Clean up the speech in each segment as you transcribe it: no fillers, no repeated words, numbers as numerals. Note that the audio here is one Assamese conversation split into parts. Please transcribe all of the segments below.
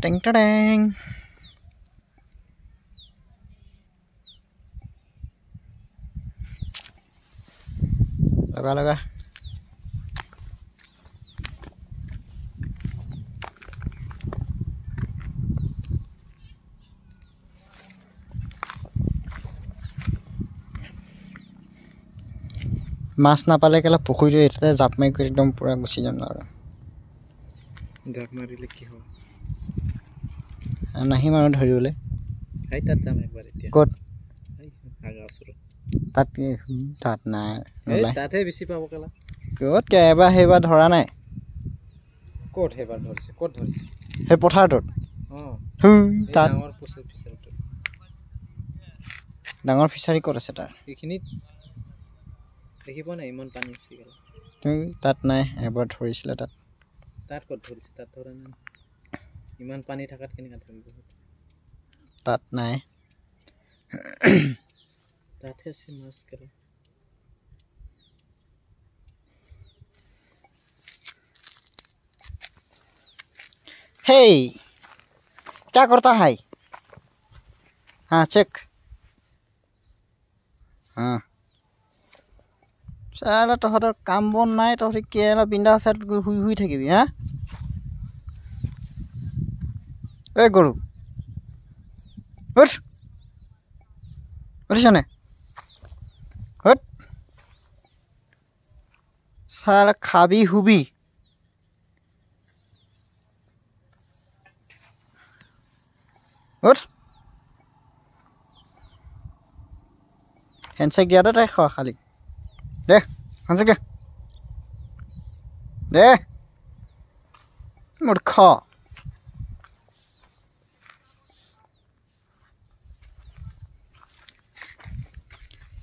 টেং টেং লগা লগা মাছ নাপালে কেলা পুখুৰীটো এটাতে জাপ মাৰি কৰি একদম পুৰা গুচি যাম আৰু জাপ মাৰিলে কি হ'ব নাহিম আৰু ধৰিবলৈ হাই তাত যাম একবাৰ এতিয়া ক'ত আগা ওচৰত তাত নাই তাতহে বেছি পাব কেলা ক'ত এবাৰ সেইবাৰ ধৰা নাই ক'ত সেইবাৰ ধৰিছে ক'ত ধৰিছে সেই পথাৰটোত তাত ডাঙৰ ফিচাৰী ক'ত আছে তাৰ এইখিনিত দেখি পোৱা নাই ইমান পানী আছে তাত নাই এবাৰ ধৰিছিলে তাত ক'ত ধৰিছে তাত ধৰা নাই ইমান পানী থকাত কেনেকৈ ধৰিব তাত নাই তাতহে আছে মাছ কেলা Hey, क्या करता है? हाँ चेक हाँ साला तोहर काम बन নাই তহঁতি কেলা বিন্দা সাইড হুই হুই থাকিবি হ্যাঁ এই গরু উঠ উঠিছনে হট সালা খাবি হুবি উঠ হ্যান্ডশেক দিয়া তাই খাওয়া খালি দে হ্যান্ডশেক দে মূর্খ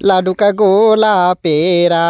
लाडू का गोला पेरा